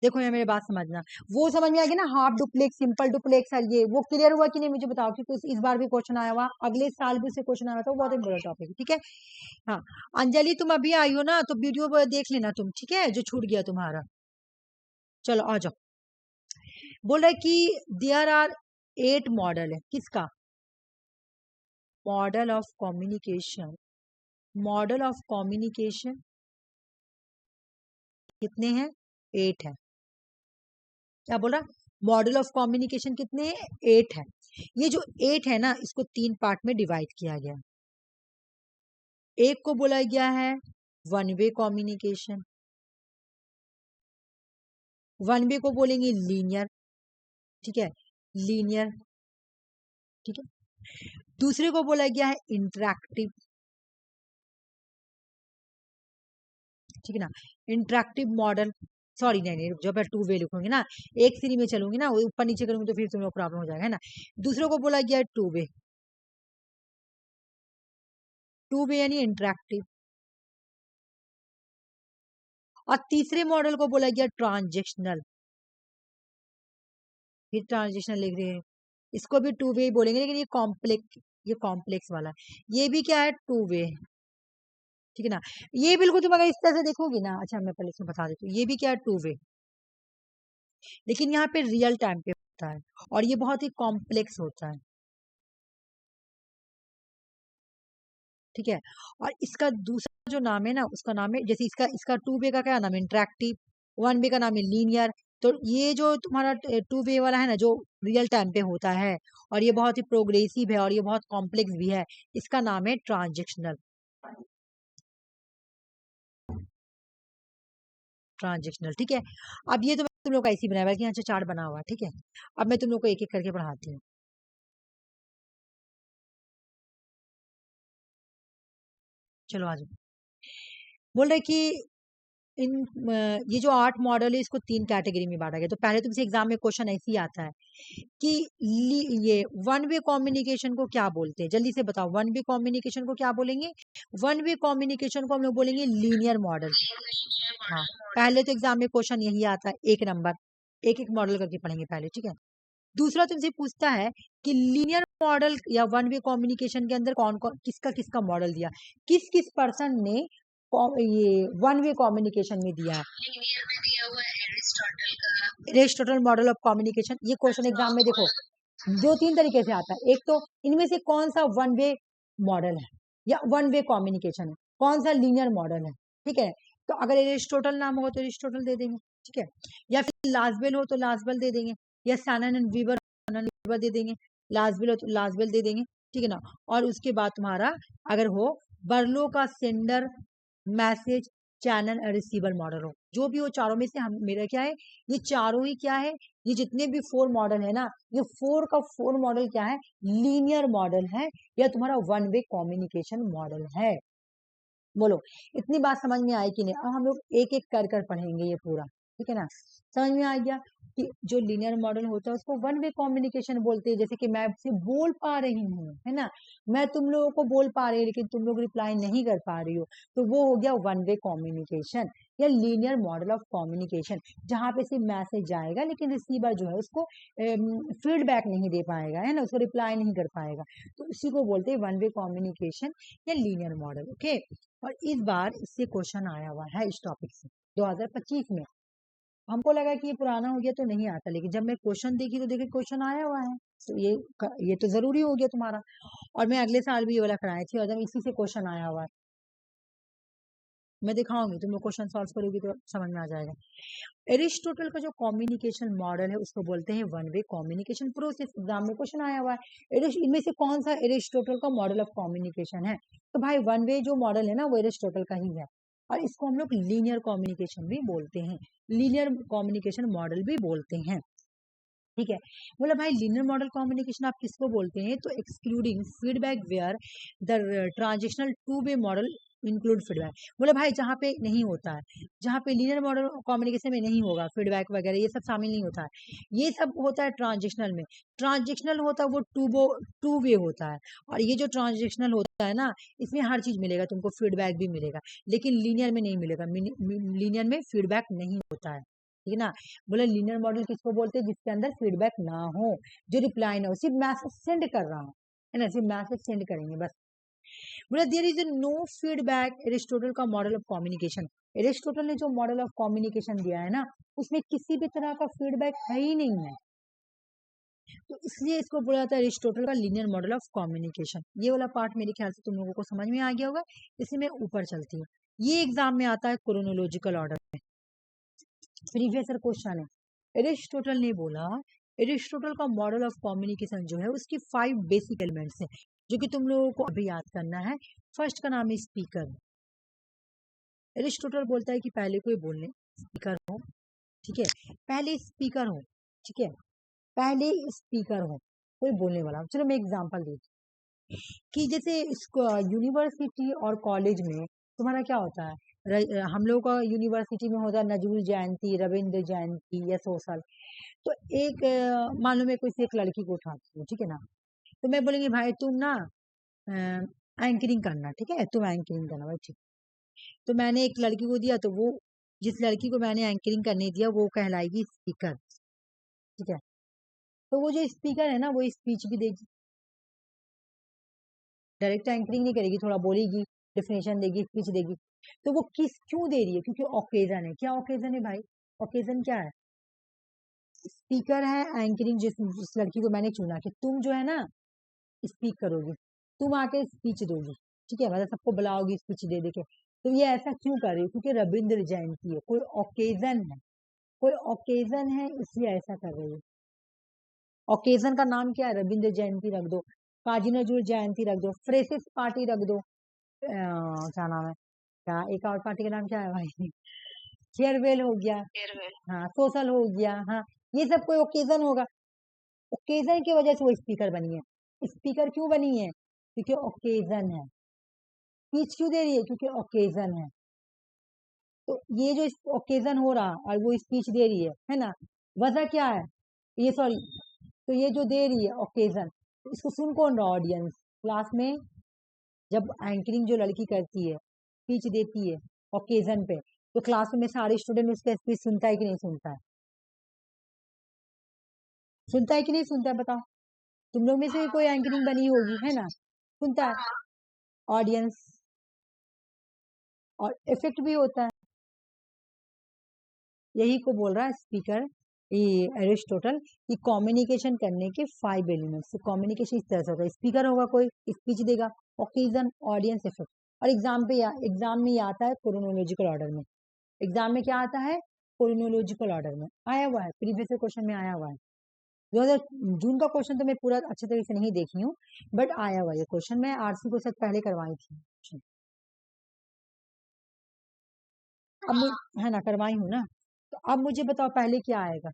देखो ये मेरी बात समझना, वो समझ में आ गया ना, हाफ डुप्लेक्स, सिंपल डुप्लेक्स है, ये वो क्लियर हुआ कि नहीं मुझे बताओ, क्योंकि इस बार भी क्वेश्चन आया हुआ, अगले साल भी उससे क्वेश्चन आया था, बहुत इंपॉर्टेंट टॉपिक है, ठीक है। हाँ अंजलि तुम अभी आई हो ना, तो वीडियो देख लेना तुम, ठीक है, जो छूट गया तुम्हारा। चलो आ जाओ। बोल रहा है कि देयर आर 8 मॉडल है, किसका? Model of communication. Model of communication कितने हैं? 8 है। क्या बोल रहा? मॉडल ऑफ कम्युनिकेशन कितने हैं? 8 है। ये जो 8 है ना, इसको 3 पार्ट में डिवाइड किया गया। एक को बोला गया है one way communication, one way को बोलेंगे लीनियर, ठीक है, लीनियर, ठीक है। दूसरे को बोला गया है इंटरैक्टिव, ठीक है ना, इंटरैक्टिव मॉडल, सॉरी नहीं नहीं, जब मैं 2 वे लिखूंगी ना, एक सीरी में चलूंगी ना, वो ऊपर नीचे करूंगी तो फिर तुम लोग प्रॉब्लम हो जाएगा, है ना। दूसरों को बोला गया है 2 वे, 2 वे यानी इंटरैक्टिव। और तीसरे मॉडल को बोला गया ट्रांजेक्शनल, फिर ट्रांजेक्शनल लिख रहे हैं, इसको भी 2 वे बोलेंगे, लेकिन ये कॉम्प्लेक्स वाला, ये भी क्या है? 2 वे, ठीक है ना। ये बिल्कुल तुम अगर इस तरह से देखोगी ना, अच्छा मैं पहले इसमें बता देती हूँ, ये भी क्या है? 2 वे, लेकिन यहाँ पे रियल टाइम पे होता है, और ये बहुत ही कॉम्प्लेक्स होता है, ठीक है। और इसका दूसरा जो नाम है ना, उसका नाम है, जैसे इसका इसका 2 वे का क्या नाम है? इंटरैक्टिव। 1 वे का नाम है लीनियर। तो ये जो तुम्हारा 2 वे वाला है ना, जो रियल टाइम पे होता है, और ये बहुत ही प्रोग्रेसिव है, और ये बहुत कॉम्प्लेक्स भी है, इसका नाम है ट्रांजेक्शनल। ट्रांजेक्शनल, ठीक है। अब ये तो मैं तुम लोग का ऐसे ही बनाया हुआ है कि यहाँ से चार्ट बना हुआ है, ठीक है। अब मैं तुम लोग को एक एक करके पढ़ाती हूँ। चलो आ जाओ। बोल रहे कि इन ये जो 8 मॉडल है, इसको 3 कैटेगरी में बांटा गया। तो पहले तुमसे एग्जाम में क्वेश्चन ऐसे ही आता है कि ये वन वे कम्युनिकेशन को क्या बोलते हैं? जल्दी से बताओ, वन वे कम्युनिकेशन को क्या बोलेंगे? वन वे कम्युनिकेशन को हम लोग बोलेंगे लीनियर मॉडल। हाँ, पहले तो एग्जाम में क्वेश्चन यही आता है, 1 नंबर, एक एक मॉडल करके पढ़ेंगे पहले, ठीक है। दूसरा तुमसे पूछता है कि लीनियर मॉडल या वन वे कम्युनिकेशन के अंदर कौन कौन किसका किसका मॉडल दिया, किस किस पर्सन ने ये वन वे कम्युनिकेशन में दिया है? Aristotle model of communication. ये क्वेश्चन एग्जाम में देखो 2-3 तरीके से आता है। एक तो इनमें से कौन सा वन वे मॉडल है या वन वे कम्युनिकेशन है, कौन सा लीनियर मॉडल है, ठीक है। तो अगर एरिस्टोटल नाम होगा तो एरिस्टोटल दे देंगे, ठीक है। या फिर लाजबेल हो तो लाजबेल दे देंगे, या सैनन एंड वीवर दे देंगे, लाजबेल हो तो लाजबेल दे देंगे, ठीक है ना। और उसके बाद तुम्हारा अगर हो बर्लो का sender message channel receiver model हो, जो भी हो चारों में से हम मेरा क्या है, ये चारों ही क्या है, ये जितने भी 4 मॉडल है ना, ये 4 का 4 मॉडल क्या है? लीनियर मॉडल है, या तुम्हारा वन वे कम्युनिकेशन मॉडल है। बोलो इतनी बात समझ में आई कि नहीं? अब हम लोग एक एक कर कर पढ़ेंगे ये पूरा, ठीक है ना। समझ में आ गया कि जो लीनियर मॉडल होता है उसको वन वे कम्युनिकेशन बोलते हैं। जैसे कि मैं आपसे बोल पा रही हूँ, है ना, मैं तुम लोगों को बोल पा रही हूँ, लेकिन तुम लोग रिप्लाई नहीं कर पा रही हो, तो वो हो गया वन वे कम्युनिकेशन या लीनियर मॉडल ऑफ कम्युनिकेशन, जहाँ पे सिर्फ मैसेज जाएगा, लेकिन रिसीवर जो है उसको फीडबैक नहीं दे पाएगा, है ना, उसको रिप्लाई नहीं कर पाएगा, तो उसी को बोलते हैं वन वे कम्युनिकेशन या लीनियर मॉडल, ओके। और इस बार इससे क्वेश्चन आया हुआ है इस टॉपिक से 2025 में। हमको लगा कि ये पुराना हो गया तो नहीं आता, लेकिन जब मैं क्वेश्चन देखी तो देखे क्वेश्चन आया हुआ है, तो ये तो जरूरी हो गया तुम्हारा। और मैं अगले साल भी ये वाला कराई थी, और जब इसी से क्वेश्चन आया हुआ है, मैं दिखाऊंगी, तुम लोग क्वेश्चन सॉल्व करोगी तो समझ में आ जाएगा। एरिस्टोटल का जो कम्युनिकेशन मॉडल है उसको बोलते हैं one way communication process. Exam में क्वेश्चन आया हुआ है, इनमें से कौन सा एरिस्टोटल का मॉडल ऑफ कम्युनिकेशन है? तो भाई वन वे जो मॉडल है ना, वो एरिस्टोटल का ही है, और इसको हम लोग लीनियर कम्युनिकेशन भी बोलते हैं, लीनियर कम्युनिकेशन मॉडल भी बोलते हैं, ठीक है। बोला भाई लीनियर मॉडल कम्युनिकेशन आप किसको बोलते हैं? तो excluding feedback where the transitional two way model include feedback. बोला भाई जहाँ पे नहीं होता है, जहाँ पे लीनियर मॉडल कम्युनिकेशन में नहीं होगा फीडबैक वगैरह, ये सब शामिल नहीं होता है, ये सब होता है ट्रांजिशनल में। ट्रांजिशनल होता है वो टू वे होता है, और ये जो ट्रांजिशनल होता है ना, इसमें हर चीज मिलेगा तुमको, फीडबैक भी मिलेगा, लेकिन लीनियर में नहीं मिलेगा, लीनियर में फीडबैक नहीं होता है, ठीक है ना। बोला लीनियर मॉडल किसको बोलते हैं, जिसके अंदर फीडबैक ना हो, जो रिप्लाई ना हो, सिर्फ मैसेज सेंड कर रहा हो, है ना, सिर्फ मैसेज सेंड करेंगे बस। बोला there is no feedback, Aristotle का मॉडल ऑफ कम्युनिकेशन। एरिस्टोटल ने जो मॉडल ऑफ कम्युनिकेशन दिया है ना, उसमें किसी भी तरह का फीडबैक है ही नहीं है, तो इसलिए इसको बोला जाता है एरिस्टोटल का लीनियर मॉडल ऑफ कम्युनिकेशन। ये वाला पार्ट मेरे ख्याल से तुम लोगों को समझ में आ गया होगा, इसलिए मैं ऊपर चलती हूँ। ये एग्जाम में आता है क्रोनोलॉजिकल ऑर्डर में, प्रीवियस क्वेश्चन है। एरिस्टोटल ने बोला एरिस्टोटल का मॉडल ऑफ कम्युनिकेशन जो है उसकी 5 बेसिक एलिमेंट्स हैं, जो कि तुम लोगों को अभी याद करना है। फर्स्ट का नाम है स्पीकर। एरिस्टोटल बोलता है कि पहले कोई बोलने स्पीकर हो, ठीक है, पहले स्पीकर हो, ठीक है, पहले स्पीकर हो, कोई बोलने वाला। चलो मैं एग्जांपल देती कि जैसे यूनिवर्सिटी और कॉलेज में तुम्हारा क्या होता है, हम लोग का यूनिवर्सिटी में होता है नजरुल जयंती, रविंद्र जयंती या सोशल। तो एक मान लो मैं कोई एक लड़की को उठाती हूँ, ठीक है ना, तो मैं बोलेंगे भाई तुम ना एंकरिंग करना, ठीक है, तुम एंकरिंग करना भाई, ठीक। तो मैंने एक लड़की को दिया, तो वो जिस लड़की को मैंने एंकरिंग करने दिया वो कहलाएगी स्पीकर, ठीक है। तो वो जो स्पीकर है ना वो स्पीच भी देगी, डायरेक्ट एंकरिंग नहीं करेगी, थोड़ा बोलेगी, डेफिनेशन देगी, स्पीच देगी। तो वो क्यों दे रही है, क्योंकि ओकेजन है। क्या ओकेजन है भाई, ओकेजन क्या है, स्पीकर है, एंकरिंग, जिस लड़की को मैंने चुना कि तुम जो है ना स्पीक करोगी, तुम आके स्पीच दोगी, ठीक है, मतलब सबको बुलाओगी स्पीच दे दे के। तो ये ऐसा क्यों कर रही है, क्योंकि रविंद्र जयंती है, कोई ओकेजन है, कोई ओकेजन है, इसलिए ऐसा कर रही है। ओकेजन का नाम क्या है, रविंद्र जयंती रख दो, काजी नजरुल जयंती रख दो, फ्रेशेस पार्टी रख दो, क्या नाम है, क्या एक और पार्टी का नाम क्या है भाई, फेयरवेल हो गया, हाँ सोशल हो गया, हाँ ये सब कोई ओकेजन होगा। ओकेजन की वजह से वो स्पीकर बनी है। स्पीकर क्यों बनी है, क्योंकि ओकेजन है। स्पीच क्यों दे रही है, क्योंकि ओकेजन है। तो ये जो ओकेजन हो रहा और वो स्पीच दे रही है ना, वजह क्या है, ये सॉरी, तो ये जो दे रही है ओकेजन, इसको सुन कौन रहा, ऑडियंस, क्लास में जब एंकरिंग जो लड़की करती है, स्पीच देती है ओकेजन पे, तो क्लास में सारे स्टूडेंट उसका स्पीच सुनता है कि नहीं सुनता है, सुनता है कि नहीं सुनता है, बताओ। तुम लोग में से भी कोई एंकरिंग बनी होगी, है ना, सुनता है ऑडियंस, और इफेक्ट भी होता है। यही को बोल रहा है स्पीकर, ये एरिस्टोटल, कि कम्युनिकेशन करने के 5 एलिमेंट्स। कम्युनिकेशन इस तरह से होगा, स्पीकर होगा, कोई स्पीच देगा, ओकेजन, ऑडियंस, इफेक्ट। और एग्जाम में ये आता है क्रोनोलॉजिकल ऑर्डर में। एग्जाम में क्या आता है, क्रोनोलॉजिकल ऑर्डर में आया हुआ है, प्रीवियस क्वेश्चन में आया हुआ है। 2000 जून का क्वेश्चन तो मैं पूरा अच्छे तरीके से नहीं देखी हूँ, बट आया हुआ ये क्वेश्चन, मैं आरसी को शायद पहले करवाई थी, अब है ना, करवाई हूँ ना। तो अब मुझे बताओ पहले क्या आएगा,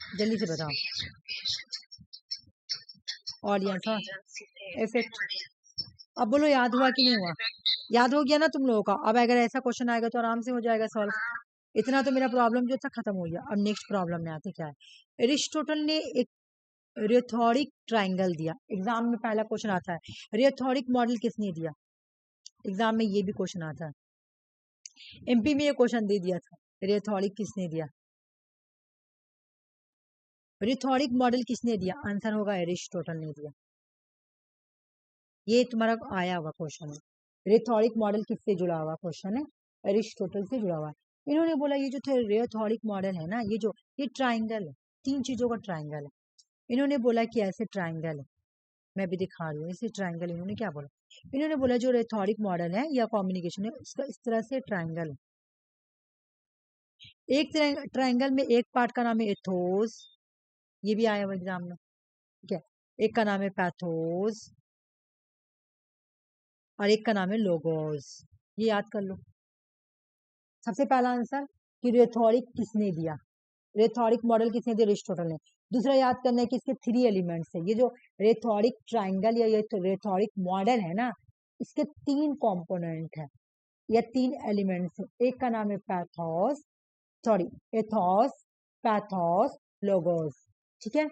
जल्दी से बताओ, ऑडियंस, हाँ, इफेक्ट। अब बोलो याद हुआ कि नहीं हुआ, याद हो गया ना तुम लोगों का। अब अगर ऐसा क्वेश्चन आएगा तो आराम से हो जाएगा सॉल्व। इतना तो मेरा प्रॉब्लम जो था खत्म हो गया। अब नेक्स्ट प्रॉब्लम में आते क्या है, एरिस्टोटल ने एक रेथोरिक ट्राइंगल दिया। एग्जाम में पहला क्वेश्चन आता है, रेथोरिक मॉडल किसने दिया, एग्जाम में ये भी क्वेश्चन आता है, एमपी में ये क्वेश्चन दे दिया था, रेथोरिक किसने दिया, रेथोरिक मॉडल किसने दिया, आंसर होगा एरिस्टोटल ने दिया। ये तुम्हारा आया हुआ क्वेश्चन है, रेथोरिक मॉडल किससे जुड़ा हुआ क्वेश्चन है, एरिस्टोटल से जुड़ा हुआ है। इन्होंने बोला ये जो रेथोरिक मॉडल है ना, ये ट्राइंगल है, 3 चीजों का ट्राइंगल है। इन्होंने बोला कि ऐसे ट्राइंगल है, मैं भी दिखा रही हूँ इसे ट्राइंगल। इन्होंने क्या बोला, इन्होंने बोला जो रेथोरिक मॉडल है या कम्युनिकेशन है उसका इस तरह से ट्राइंगल है। एक ट्राइंगल में एक पार्ट का नाम है एथोस, ये भी आया हुआ एग्जाम में, ठीक है, एक का नाम है पैथोस और एक का नाम है लोगोस, ये याद कर लो। सबसे पहला आंसर कि रेथोरिक किसने दिया, रेथोरिक मॉडल किसने दिया, एरिस्टोटल ने। दूसरा याद करना है कि इसके 3 एलिमेंट्स है, ये जो रेथोरिक ट्राइंगल या ये रेथोरिक मॉडल है ना, इसके 3 कंपोनेंट है या 3 एलिमेंट्स है। एक का नाम है pathos, sorry Athos, pathos, logos, ठीक है।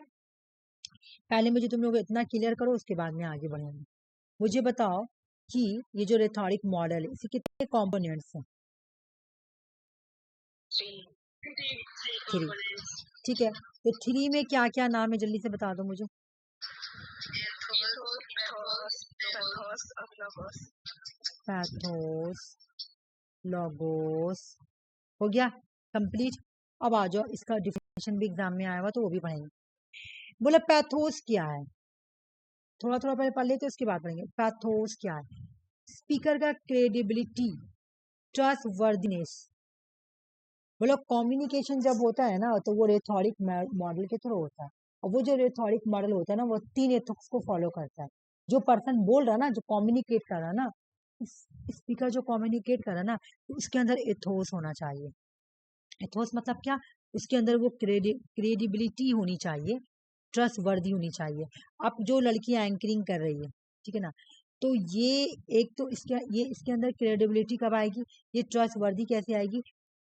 पहले मुझे तुम लोग इतना क्लियर करो, उसके बाद में आगे बढ़ेंगे। मुझे बताओ कि ये जो रेथोरिक मॉडल है इसके कितने कॉम्पोनेंट्स हैं? 3। ठीक है, तो 3 में क्या क्या नाम है, जल्दी से बता दो मुझे। पैथोस, लॉगोस, हो गया कंप्लीट। अब आ जाओ, इसका डिफिनेशन भी एग्जाम में आया हुआ तो वो भी पढ़ेंगे। बोला पैथोस क्या है, थोड़ा थोड़ा पहले पढ़ लेते उसके बाद पढ़ेंगे। पैथोस क्या है? स्पीकर का क्रेडिबिलिटी, ट्रस्ट वर्दीनेस। बोलो कम्युनिकेशन जब होता है ना तो वो रेथोरिक मॉडल के थ्रू होता है, और वो जो रेथोरिक मॉडल होता है ना वो 3 एथिक्स को फॉलो करता है। जो पर्सन बोल रहा है ना, जो कम्युनिकेट कर रहा है ना, स्पीकर जो कम्युनिकेट कर रहा है ना, तो उसके अंदर एथोस होना चाहिए। एथोस मतलब क्या? उसके अंदर वो क्रेडिबिलिटी होनी चाहिए, ट्रस्ट वर्दी होनी चाहिए। अब जो लड़की एंकरिंग कर रही है, ठीक है ना, तो ये एक तो इसके अंदर क्रेडिबिलिटी कब आएगी, ये ट्रस्ट वर्दी कैसे आएगी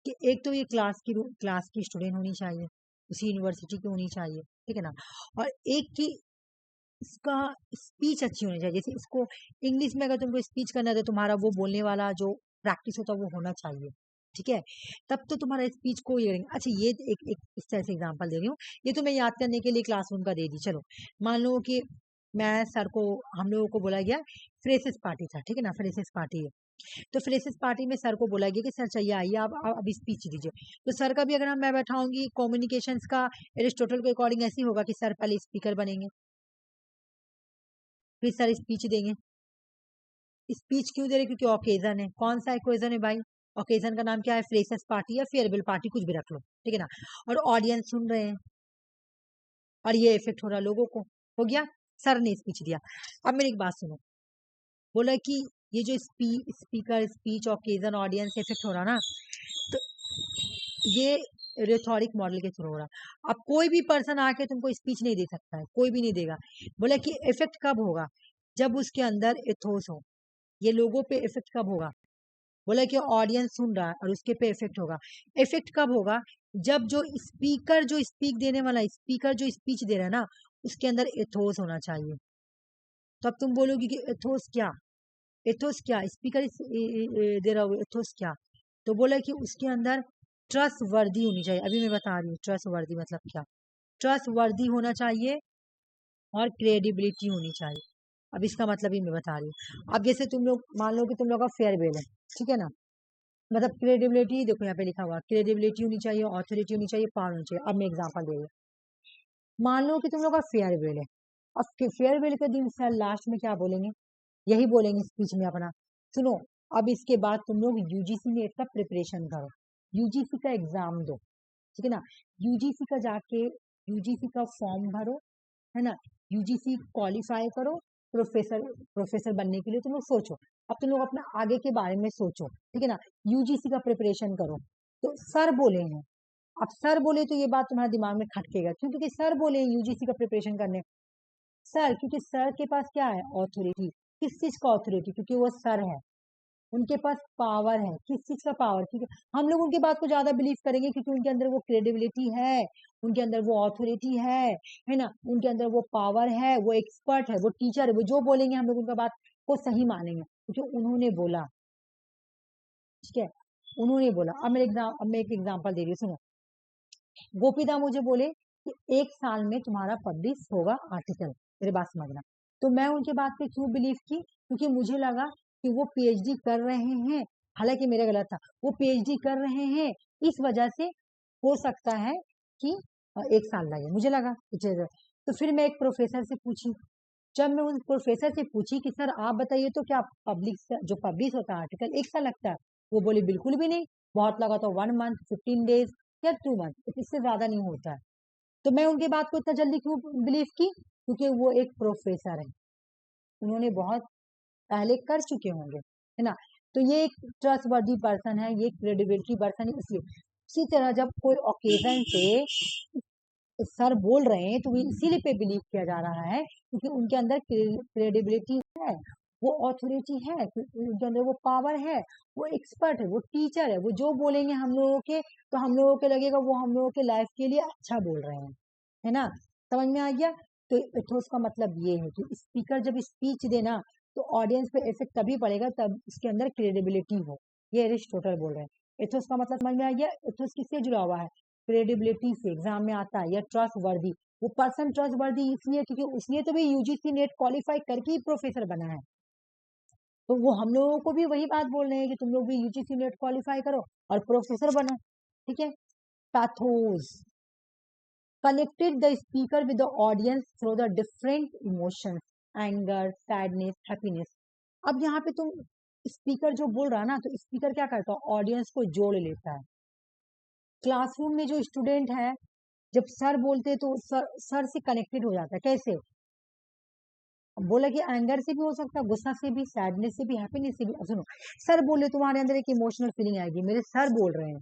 कि एक तो ये क्लास की स्टूडेंट होनी चाहिए, उसी यूनिवर्सिटी की होनी चाहिए, ठीक है ना, और एक की इसका स्पीच अच्छी होनी चाहिए। जैसे इसको इंग्लिश में अगर तुमको स्पीच करना है तो तुम्हारा वो बोलने वाला जो प्रैक्टिस होता है वो होना चाहिए, ठीक है, तब तो तुम्हारा स्पीच को ये करेंगे। अच्छा, ये एक इस तरह से एग्जांपल दे रही हूँ, ये तो मैं याद करने के लिए क्लासरूम का दे दी। चलो मान लो कि मैं सर को, हम लोगों को बोला गया फ्रेशर्स पार्टी था, ठीक है ना, फ्रेशर्स पार्टी है, तो फ्रेशर्स पार्टी में सर को बोला गया कि सर चाहिए आइए आप अभी स्पीच दीजिए। तो सर का भी अगर मैं बैठाऊंगी कम्युनिकेशंस का एरिस्टोटल के अकॉर्डिंग ऐसी होगा कि सर पहले स्पीकर बनेंगे, फिर सर स्पीच देंगे। स्पीच क्यों दे रहे? क्योंकि ओकेजन है। कौन सा ओकेजन है भाई? ओकेजन का नाम क्या है? फ्रेशर्स पार्टी या फेयरवेल पार्टी, कुछ भी रख लो, ठीक है ना, और ऑडियंस सुन रहे हैं और ये इफेक्ट हो रहा है लोगों को। हो गया, सर ने स्पीच दिया। अब मेरी एक बात सुनो, बोला कि ये जो speaker speech occasion audience effect हो रहा ना, तो ये रेथोरिक मॉडल के थ्रू हो रहा। अब कोई भी पर्सन आके तुमको स्पीच नहीं दे सकता है, कोई भी नहीं देगा। बोला कि इफेक्ट कब होगा? जब उसके अंदर एथोस हो। ये लोगों पे इफेक्ट कब होगा? बोला कि ऑडियंस सुन रहा है और उसके पे इफेक्ट होगा। इफेक्ट कब होगा? जब जो स्पीकर जो स्पीक देने वाला स्पीकर जो स्पीच दे रहा है ना, उसके अंदर एथोस होना चाहिए। तो अब तुम बोलोगे कि एथोस क्या? एथोस क्या? स्पीकर दे रहा हो, एथोस क्या? तो बोला कि उसके अंदर ट्रस्ट वर्दी होनी चाहिए। अभी मैं बता रही हूँ ट्रस्ट वर्दी मतलब क्या। ट्रस्ट वर्दी होना चाहिए और क्रेडिबिलिटी होनी चाहिए। अब इसका मतलब ही मैं बता रही हूँ। अब जैसे तुम लोग मान लो कि तुम लोग का फेयरवेल है, ठीक है ना, मतलब क्रेडिबिलिटी देखो यहाँ पे लिखा हुआ, क्रेडिबिलिटी होनी चाहिए, ऑथोरिटी होनी चाहिए, पावर होनी चाहिए। अब मैं एग्जांपल दे रही हूँ। मान लो कि तुम लोग का फेयरवेल है, अब फेयरवेल के दिन सर लास्ट में क्या बोलेंगे? यही बोलेंगे स्पीच में अपना, सुनो अब इसके बाद तुम लोग यूजीसी नेट का प्रिपरेशन करो, यूजीसी का एग्जाम दो, ठीक है ना, यूजीसी का जाके यूजीसी का फॉर्म भरो, है ना, यूजीसी क्वालिफाई करो, प्रोफेसर प्रोफेसर बनने के लिए तुम लोग सोचो। अब तुम लोग अपना आगे के बारे में सोचो, ठीक है ना, यूजीसी का प्रिपरेशन करो। तो सर बोले हैं, अब सर बोले तो ये बात तुम्हारे दिमाग में खटकेगा, क्यों? क्योंकि सर बोले यूजीसी का प्रिपरेशन करने। सर, क्योंकि सर के पास क्या है? ऑथोरिटी। किस चीज का ऑथोरिटी? क्योंकि वो सर है, उनके पास पावर है। किस चीज का पावर? क्योंकि हम लोग उनकी बात को ज्यादा बिलीव करेंगे क्योंकि उनके अंदर वो क्रेडिबिलिटी है, उनके अंदर वो ऑथोरिटी है ना, उनके अंदर वो पावर है, वो एक्सपर्ट है, वो टीचर है, वो जो बोलेंगे हम लोग उनका बात को सही मानेंगे क्योंकि उन्होंने बोला, ठीक है, उन्होंने बोला। अब मैं एक एग्जाम्पल दे रही हूँ, सुनो। गोपीदा मुझे बोले कि 1 साल में तुम्हारा पब्लिश होगा आर्टिकल, मेरी बात समझना। तो मैं उनके बात पे क्यों बिलीव की? क्योंकि मुझे लगा कि वो पीएचडी कर रहे हैं, हालांकि मेरा गलत था, वो पीएचडी कर रहे हैं, इस वजह से हो सकता है कि 1 साल लगे, मुझे लगा। तो फिर मैं एक प्रोफेसर से पूछी, जब मैं उस प्रोफेसर से पूछी कि सर आप बताइए तो क्या पब्लिश होता है आर्टिकल 1 साल लगता है? वो बोले बिल्कुल भी नहीं, बहुत लगा तो 1 मंथ, 15 डेज या 2 मंथ, इससे ज्यादा नहीं होता है। तो मैं उनकी बात को इतना जल्दी क्यों बिलीव की? क्योंकि वो एक प्रोफेसर है, उन्होंने बहुत पहले कर चुके होंगे, है ना, तो ये एक ट्रस्ट वर्दी पर्सन है, ये क्रेडिबिलिटी पर्सन है, इसलिए। उसी तरह जब कोई ओकेजन पे सर बोल रहे हैं तो इसीलिए पे बिलीव किया जा रहा है क्योंकि उनके अंदर क्रेडिबिलिटी है, वो ऑथोरिटी है, उनके अंदर वो पावर है, वो एक्सपर्ट है, वो टीचर है, वो जो बोलेंगे हम लोगों के तो हम लोगों के लगेगा वो हम लोगों के लाइफ के लिए अच्छा बोल रहे हैं, है ना, समझ में आ गया? तो एथोस का मतलब ये है कि स्पीकर जब स्पीच देना तो ऑडियंस पे इफेक्ट तभी पड़ेगा तब इसके अंदर क्रेडिबिलिटी हो। ये एरिस्टोटल बोल रहे हैं। एथोस का मतलब समझ में आ गया। एथोस किससे जुड़ा हुआ है? क्रेडिबिलिटी से। एग्जाम में आता है। या ट्रस्ट वर्दी, वो पर्सन ट्रस्ट वर्दी इसलिए क्योंकि उसने तो भी यूजीसी नेट क्वालिफाई करके ही प्रोफेसर बना है। तो वो हम लोगों को भी वही बात बोल रहे हैं कि तुम लोग भी यूजीसी नेट क्वालिफाई करो और प्रोफेसर बनो। ठीक है। Pathos connected the speaker with the audience through the different emotions, anger, sadness, happiness. अब यहाँ पे तुम स्पीकर जो बोल रहा है ना, तो स्पीकर क्या करता है? ऑडियंस को जोड़ लेता है। क्लासरूम में जो स्टूडेंट है, जब सर बोलते हैं तो सर से कनेक्टेड हो जाता है। कैसे? बोला कि एंगर से भी हो सकता है, गुस्सा से भी, सैडनेस से भी, हैप्पीनेस से भी। सुनो, सर बोले तुम्हारे अंदर एक इमोशनल फीलिंग आएगी, मेरे सर बोल रहे हैं,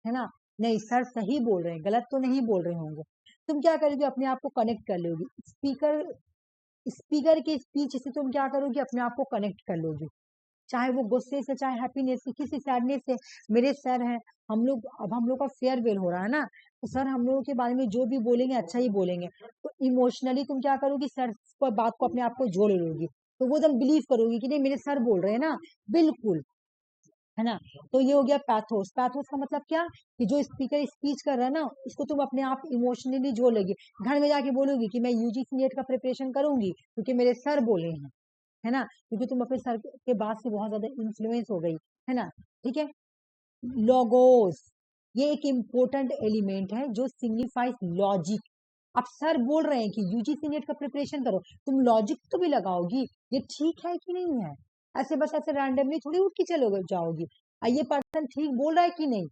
है ना? नहीं, सर सही बोल रहे हैं, गलत तो नहीं बोल रहे होंगे। तुम क्या करोगे? अपने आप को कनेक्ट कर लोगी। स्पीकर के स्पीच से तुम क्या करोगे? अपने आप को कनेक्ट कर लोगे, चाहे वो गुस्से से, चाहे हैप्पीनेस से, किसी सैडनेस से। मेरे सर हैं, हम लोग का फेयरवेल हो रहा है ना, तो सर हम लोगों के बारे में जो भी बोलेंगे अच्छा ही बोलेंगे। तो इमोशनली तुम क्या करोगी? सर पर बात को अपने आप को जोड़ लोगी, तो वो एकदम बिलीव करोगी कि नहीं मेरे सर बोल रहे हैं ना, बिल्कुल, है ना? तो ये हो गया पैथोस। पैथोस का मतलब क्या? कि जो स्पीकर स्पीच कर रहा है ना, उसको तुम अपने आप इमोशनली जोड़ लोगी। घर में जाके बोलोगी कि मैं यूजीसी नेट का प्रिपरेशन करूंगी क्योंकि मेरे सर बोले हैं, है ना? क्योंकि तुम अपने सर के बात से बहुत ज्यादा इन्फ्लुएंस हो गई, है ना? ठीक है। लोगोस, ये एक इम्पोर्टेंट एलिमेंट है जो सिग्निफाइज लॉजिक। अब सर बोल रहे हैं कि यूजीसी नेट का प्रिपरेशन करो, तुम लॉजिक तो भी लगाओगी, ये ठीक है कि नहीं है। ऐसे बस ऐसे रैंडमली थोड़ी उठ के चलोगे जाओगी, ये पर्सन ठीक बोल रहा है कि नहीं,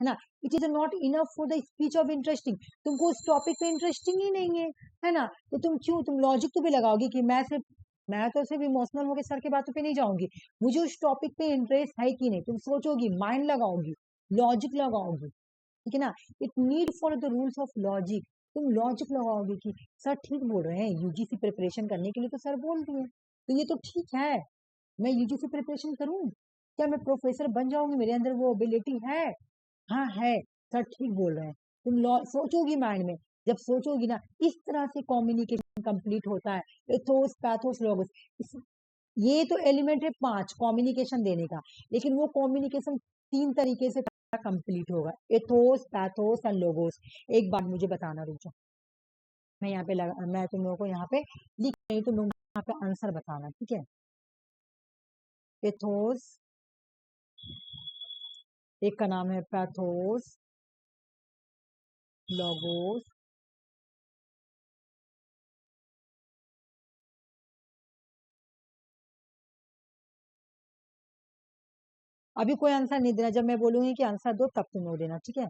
है ना? It is not enough for the speech of interesting. तुमको उस टॉपिक पे इंटरेस्टिंग ही नहीं है ना? तो तुम लॉजिक तो भी लगाओगी कि मैं तो सिर्फ इमोशनल होकर सर की बातों पे नहीं जाऊंगी, मुझे उस टॉपिक पे इंटरेस्ट है कि नहीं। तुम सोचोगी, माइंड लगाओगी, लॉजिक लगाओगी, ठीक है ना? It need for the rules of logic. तुम लॉजिक लगाओगे कि सर ठीक बोल रहे हैं, यूजीसी प्रिपरेशन करने के लिए तो सर बोल दिए, तो ये तो ठीक है, मैं यूजीसी प्रिपरेशन करूं, क्या मैं प्रोफेसर बन जाऊंगी, मेरे अंदर वो एबिलिटी है? हाँ है, सर ठीक बोल रहे हैं। तुम सोचोगी माइंड में, जब सोचोगी ना, इस तरह से कम्युनिकेशन कंप्लीट होता है। एथोस, पैथोस, लोगोस, ये तो एलिमेंट है 5 कम्युनिकेशन देने का, लेकिन वो कम्युनिकेशन 3 तरीके से कंप्लीट होगा, एथोस, पैथोस एंड लोगोस। एक बात मुझे बताना, रुक जाओ, मैं यहाँ पे मैं तुम लोगों को यहाँ पे लिख रही हूँ, तुम लोग यहाँ पे आंसर बताना, ठीक है? एथोस, एक का नाम है पैथोस, लोगोस, अभी कोई आंसर नहीं देना, जब मैं बोलूंगी कि आंसर दो तब तुम लोग देना, ठीक है?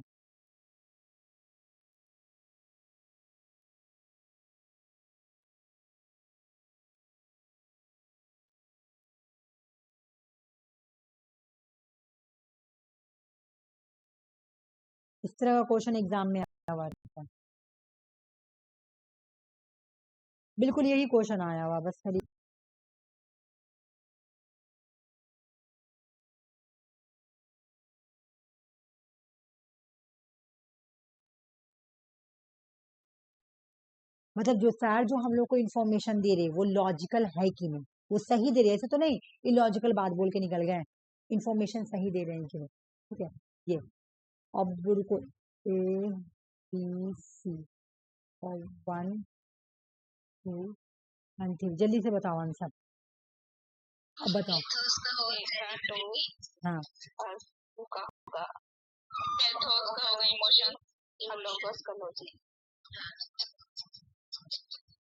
इस तरह का क्वेश्चन एग्जाम में आया हुआ था, बिल्कुल यही क्वेश्चन आया हुआ, बस खाली मतलब जो सर जो हम लोग को इन्फॉर्मेशन दे रहे वो लॉजिकल है कि नहीं, वो सही दे रहे हैं, ऐसे तो नहीं इलॉजिकल बात बोल के निकल गए, इन्फॉर्मेशन सही दे रहे हैं कि नहीं, ठीक है? ये अब रुको, ए बी सी और 1 2 एंड 3, जल्दी से बताओ आंसर, अब बताओ। हाँ,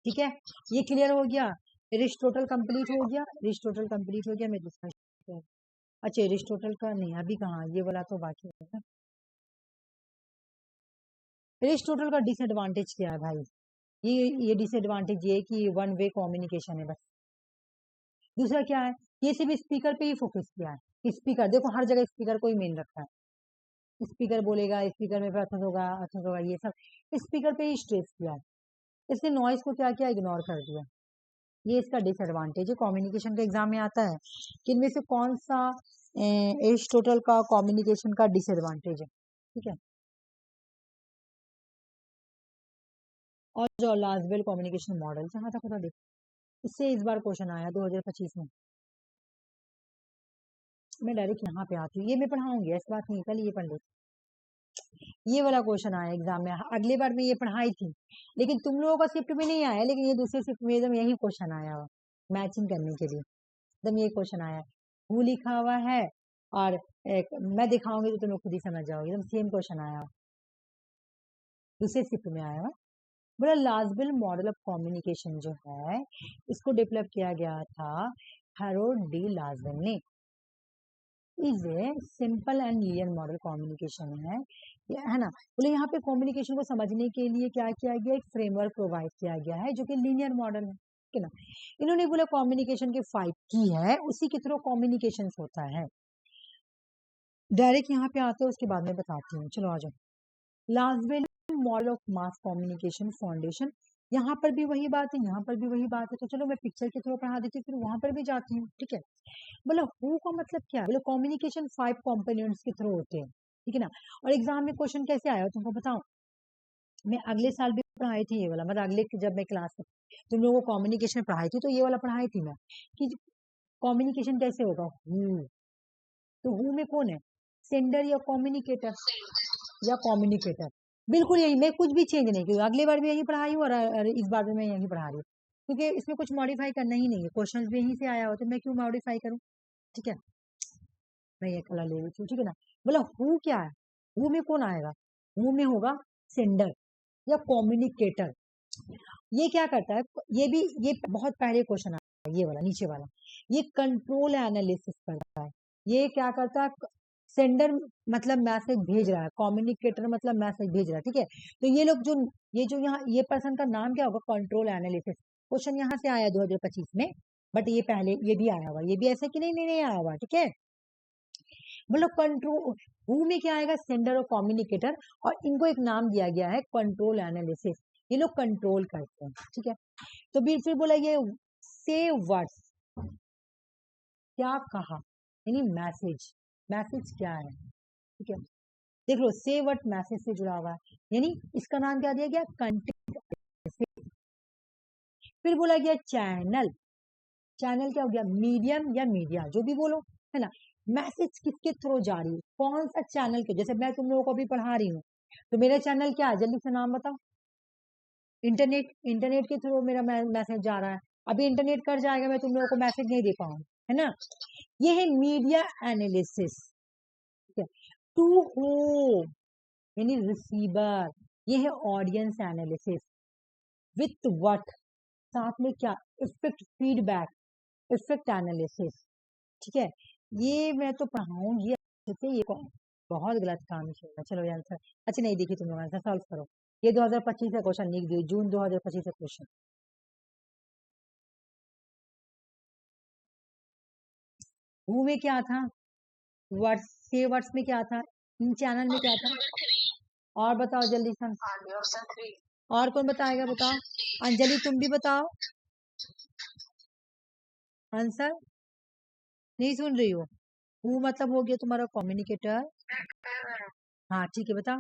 ठीक है, ये क्लियर हो गया। एरिस्टोटल कंप्लीट हो गया, एरिस्टोटल कंप्लीट हो गया। मैं दूसरा, अच्छा एरिस्टोटल का नहीं, अभी कहाँ, ये वाला तो बाकी है। एरिस्टोटल का डिसएडवांटेज क्या है भाई? ये डिसएडवांटेज ये है कि वन वे कम्युनिकेशन है बस। दूसरा क्या है? ये सिर्फ स्पीकर पे ही फोकस किया है। स्पीकर देखो, हर जगह स्पीकर को ही मेन रखा है, स्पीकर बोलेगा, स्पीकर में अच्छा होगा, अच्छा होगा, ये सब स्पीकर पे ही स्ट्रेस किया है। इसने नॉइज को क्या किया? इग्नोर कर दिया। ये इसका डिसएडवांटेज है। कम्युनिकेशन के एग्जाम में आता है कि इनमें से कौन सा एरिस्टोटल का कम्युनिकेशन का डिसएडवांटेज है, ठीक है? और जो लाजबेल कम्युनिकेशन मॉडल जहां तक होता देखो, इससे इस बार क्वेश्चन आया 2025 में। मैं डायरेक्ट यहाँ पे आती हूँ, ये मैं पढ़ाऊंगी, ऐसी बात नहीं, कल ये पढ़ लेती। ये वाला क्वेश्चन आया एग्जाम में, अगले बार मैं ये पढ़ाई थी, लेकिन तुम लोगों का शिफ्ट में नहीं आया, लेकिन ये दूसरे शिफ्ट में एकदम यही क्वेश्चन आया हुआ मैचिंग करने के लिए, एकदम ये क्वेश्चन आया, हु लिखा हुआ है और मैं दिखाऊंगी तो तुम्हें खुद ही समझ जाओगे, एकदम सेम क्वेश्चन आया, दूसरे शिफ्ट में आया हुआ। बोला लाजबेल मॉडल ऑफ कम्युनिकेशन जो है इसको डेवलप किया गया था हैरोल्ड डी लाजबेल ने। Is a simple and linear model communication है ना। बोले यहाँ पे कम्युनिकेशन को समझने के लिए क्या किया गया, एक फ्रेमवर्क प्रोवाइड किया गया है जो कि लीनियर मॉडल है, ठीक है ना। इन्होंने बोला कम्युनिकेशन के 5 की है, उसी के थ्रू कम्युनिकेशन होता है। डायरेक्ट यहाँ पे आते हैं, उसके बाद में बताती हूँ, चलो आ जाओ। Lasswell model of mass communication foundation, यहाँ पर भी वही बात है, यहाँ पर भी वही बात है, तो चलो मैं पिक्चर के थ्रू पढ़ा देती हूँ, फिर वहां पर भी जाती हूँ, ठीक है। बोला हु का मतलब क्या है, बोले कम्युनिकेशन 5 कंपोनेंट्स के थ्रू होते हैं, ठीक है ना। और एग्जाम में क्वेश्चन कैसे आया तुमको बताओ, मैं अगले साल भी पढ़ाई थी ये वाला, मतलब अगले जब मैं क्लास में तुम लोगों को कम्युनिकेशन पढ़ाई थी, तो ये वाला पढ़ाई थी मैं कि कम्युनिकेशन कैसे होगा, हु, तो हु में कौन है, सेंडर या कम्युनिकेटर, या कम्युनिकेटर, बिल्कुल यही, मैं कुछ भी चेंज नहीं किया, अगले बार भी यही पढ़ाई हूँ और इस बार भी मैं यही पढ़ा रही हूँ, क्योंकि इसमें कुछ मॉडिफाई करना ही नहीं है, क्वेश्चन भी यहीं से आया हो तो मैं क्यों मॉडिफाई करूँ, ठीक है। मैं ये कलर ले रही थी, ठीक है ना। बोला हु क्या है, हु में कौन आएगा, हु में होगा सेंडर या कम्युनिकेटर। ये क्या करता है, ये बहुत पहले क्वेश्चन आया, ये वाला नीचे वाला, ये कंट्रोल एनालिसिस करता है। ये क्या करता है, सेंडर मतलब मैसेज भेज रहा है, कम्युनिकेटर मतलब मैसेज भेज रहा है, ठीक है। तो ये लोग जो यहाँ ये पर्सन का नाम क्या होगा, कंट्रोल एनालिसिस। क्वेश्चन यहाँ से आया 2025 में, बट ये पहले ये भी आया हुआ, ये भी ऐसा कि नहीं आया हुआ, ठीक है। मतलब कंट्रोल हु में क्या आएगा, सेंडर और कम्युनिकेटर, और इनको एक नाम दिया गया है कंट्रोल एनालिसिस, ये लोग कंट्रोल करते हैं, ठीक है। तो फिर बोला ये से वर्ड्स, क्या कहा, यानी मैसेज, मैसेज क्या है, ठीक है। देख लो से वर्ड मैसेज से जुड़ा हुआ है, यानी इसका नाम क्या दिया गया, कंटेंट। फिर बोला गया चैनल, चैनल क्या हो गया, मीडियम या मीडिया, जो भी बोलो, है ना। मैसेज किसके थ्रू जा रही है, कौन सा चैनल के, जैसे मैं तुम लोगों को भी पढ़ा रही हूँ, तो मेरा चैनल क्या है, जल्दी से नाम बताओ, इंटरनेट, इंटरनेट के थ्रू मेरा मैसेज जा रहा है, अभी इंटरनेट कर जाएगा, मैं तुम लोगों को मैसेज नहीं दे पाऊंगी, है ना। ये है मीडिया एनालिसिस, ठीक है। टू होम यानी रिसीवर, ये है ऑडियंस एनालिसिस, विथ व्हाट, साथ में क्या, इफेक्ट फीडबैक, इफेक्ट एनालिसिस, ठीक है। ये मैं तो पढ़ाऊंगी अच्छे से, ये बहुत गलत काम किया, चलो ये आंसर, अच्छा नहीं देखिए तुम लोग आंसर सॉल्व करो, ये 2025 का क्वेश्चन लिख दिए, जून 2025 का क्वेश्चन। हु में क्या था, वर्ड्स, से वर्ड्स में क्या था, इन चैनल में क्या था, और बताओ जल्दी सन, और कौन बताएगा, बताओ अंजलि, तुम भी बताओ आंसर, नहीं सुन रही हो, हु मतलब हो गया तुम्हारा कम्युनिकेटर, हाँ ठीक है बताओ,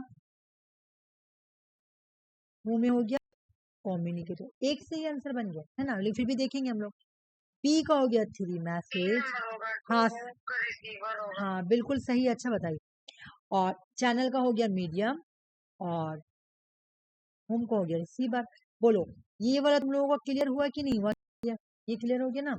हु में हो गया कम्युनिकेटर, एक से ही आंसर बन गया, है ना, लेकिन फिर भी देखेंगे हम लोग। पी का हो गया थ्री मैसेज, हाँ हाँ बिल्कुल सही, अच्छा बताइए। और चैनल का हो गया मीडियम, और होम का हो गया रिसीवर। बोलो ये वाला तुम लोगों को क्लियर हुआ कि नहीं हुआ, ये क्लियर हो गया ना,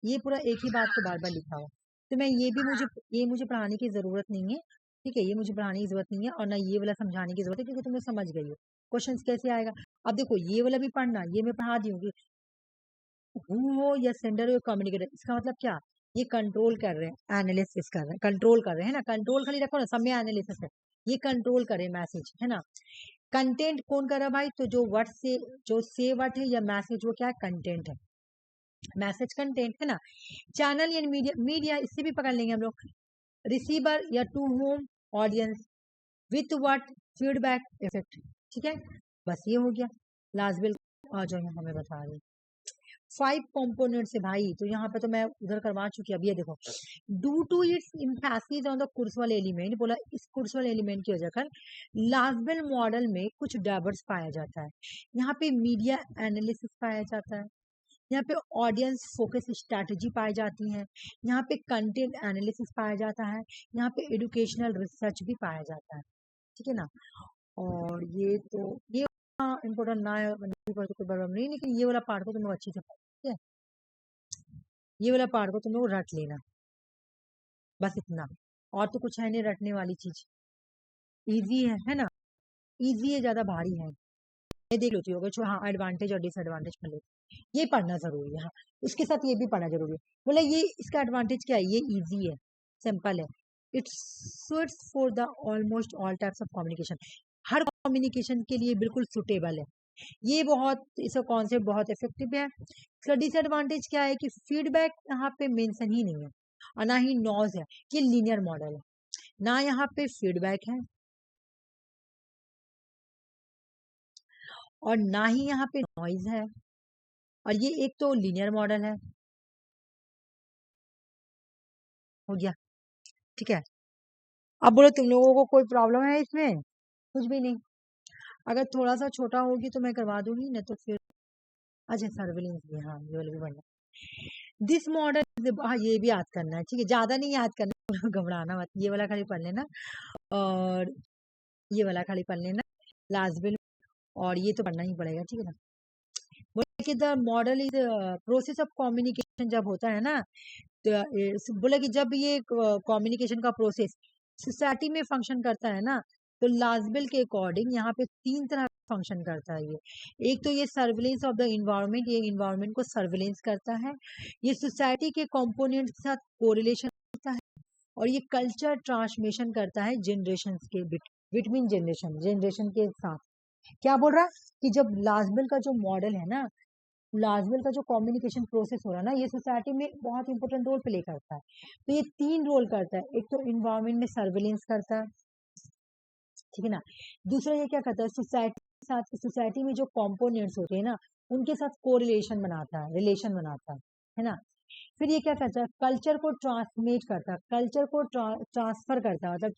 ये पूरा एक ही बात को बार बार लिखा हुआ, तो मैं ये मुझे पढ़ाने की जरूरत नहीं है, ठीक है, ये मुझे पढ़ाने की जरूरत नहीं है, और ना ये वाला समझाने की जरूरत है, क्योंकि तुम लोग समझ गई हो क्वेश्चन कैसे आएगा। अब देखो ये वाला भी पढ़ना, ये मैं पढ़ा दी हूँ, हु हो या सेंडर हो कम्युनिकेटर, इसका मतलब क्या, ये कंट्रोल कर रहे हैं, एनालिसिस कर रहे हैं, कंट्रोल कर रहे हैं ना, कंट्रोल खाली रखो ना, सब में एनालिसिस है, ये कंट्रोल करे मैसेज, है ना। कंटेंट कौन कर रहा है भाई, तो जो वर्ड से, जो से वर्ड है या मैसेज, वो क्या है, कंटेंट है, मैसेज कंटेंट, है ना। चैनल या मीडिया, मीडिया इससे भी पकड़ लेंगे हम लोग, रिसीवर या to whom audience, with what, feedback effect, ठीक है। बस ये हो गया लास्ट बिल, आ जाओ यहाँ मैं बता रही हूँ। 5 कंपोनेंट्स है भाई, तो यहाँ पे तो मैं उधर करवा चुकी अब। ये देखो, due to its emphasis on the cursive element, बोला इस कुर्सवल एलिमेंट की वजह कर लास्टबेल मॉडल में कुछ डाइवर्स पाया जाता है। यहाँ पे मीडिया एनालिसिस पाया जाता है, यहाँ पे ऑडियंस फोकस स्ट्रैटेजी पाई जाती है, यहाँ पे कंटेंट एनालिसिस पाया जाता है, यहाँ पे एजुकेशनल रिसर्च भी पाया जाता है, ठीक है ना। और ये तो ये इम्पोर्टेंट ना है तो कोई प्रॉब्लम नहीं, लेकिन ये वाला पार्ट को तुम लोग अच्छे से पढ़ो, ठीक है। ये वाला पार्ट को तुम लोग रट लेना, बस इतना, और तो कुछ है नहीं रटने वाली चीज। इजी है ना, इजी है, ज्यादा भारी है। ये देख लेती होगा जो, हाँ एडवांटेज और डिसएडवांटेज पढ़ लेती, ये पढ़ना जरूरी है। हाँ, उसके साथ ये भी पढ़ना जरूरी है। बोला ये इसका एडवांटेज क्या है, ये इजी है, सिंपल है, it's suites for the almost all types of communication, her communication के लिए बिल्कुल सुटेबल है। ये बहुत, इसका कॉन्सेप्ट बहुत इफेक्टिव है। इसका डिसएडवांटेज क्या है कि फीडबैक यहाँ पे मेंशन ही नहीं है, और ना ही नॉइज है, कि लीनियर मॉडल है, ना यहाँ पे फीडबैक है और ना ही यहाँ पे नॉइज है, और ये एक तो लीनियर मॉडल है। हो गया, ठीक है। अब बोलो तुम लोगों को कोई प्रॉब्लम है इसमें? कुछ भी नहीं। अगर थोड़ा सा छोटा होगी तो मैं करवा दूंगी, नहीं तो फिर अच्छा सर्विलेंस भी, हाँ ये वाला भी बढ़िया। दिस मॉडल, हाँ ये भी याद करना है, ठीक है, ज्यादा नहीं याद करना, घबराना मत, ये वाला खाली पढ़ लेना, और ये वाला खाली पढ़ लेना लास्ट बिल, और ये तो पढ़ना ही पड़ेगा, ठीक है ना। बोले कि the model is process of communication, जब होता है ना, तो बोला कि जब ये कम्युनिकेशन का प्रोसेस सोसाइटी में फंक्शन करता है ना, तो लास्बिल के अकॉर्डिंग यहाँ पे 3 तरह फंक्शन करता है ये। एक तो ये सर्विलेंस ऑफ द इन्वायरमेंट, ये इन्वायरमेंट को सर्विलेंस करता है, ये सोसाइटी के कंपोनेंट के साथ कोरिलेशन करता है, और ये कल्चर ट्रांसमिशन करता है जनरेशन के बिटवीन जनरेशन के साथ। क्या बोल रहा है कि जब लास्बिल का जो मॉडल है ना, लाजवेल का जो कम्युनिकेशन प्रोसेस हो रहा है ना, ये सोसाइटी में बहुत इंपॉर्टेंट रोल प्ले करता है। तो ये 3 रोल करता है, एक तो इन्वायरमेंट में सर्विलेंस करता है, ठीक है ना। दूसरा ये क्या करता है, सोसाइटी के साथ, सोसाइटी में जो कंपोनेंट्स होते हैं ना, उनके साथ कोरिलेशन बनाता है, रिलेशन बनाता है ना। फिर ये क्या करता है, कल्चर को ट्रांसमिट करता है, कल्चर को ट्रांसफर करता है, मतलब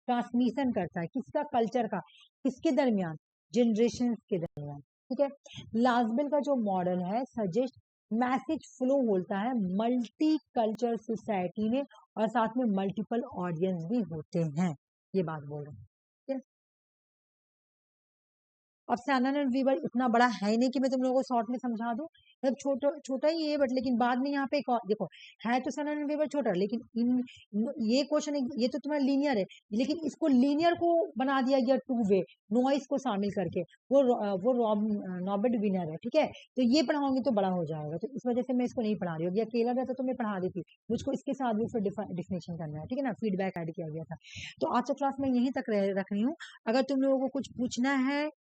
ट्रांसमिशन करता है, किसका, कल्चर का, किसके दरमियान, जनरेशन के दरमियान, ठीक है। लास्बिल का जो मॉडल है सजेस्ट मैसेज फ्लो होता है मल्टी कल्चर सोसाइटी में, और साथ में मल्टीपल ऑडियंस भी होते हैं, ये बात बोल रहे हैं, ठीक है। अब शैनन एंड वीवर इतना बड़ा है नहीं कि मैं तुम लोगों को शॉर्ट में समझा दूं, मतलब छोटा छोटा ही है, बट लेकिन बाद में यहाँ पे एक और देखो, है तो शैनन एंड वीवर छोटा, लेकिन ये क्वेश्चन, ये तो तुम्हारा लीनियर है, लेकिन इसको लीनियर को बना दिया गया 2 वे, नॉइस को शामिल करके, वो नॉबेट विनर है, ठीक है। तो ये पढ़ाऊंगी तो बड़ा हो जाएगा, तो इस वजह से मैं इसको नहीं पढ़ा रही हूँ, अकेला रहता तो मैं पढ़ा देती, मुझको इसके साथ भी फिर डिफिनेशन करना है, ठीक है ना, फीडबैक ऐड किया गया था। तो आज का क्लास मैं यहीं तक रख रही हूँ। अगर तुम लोगों को कुछ पूछना है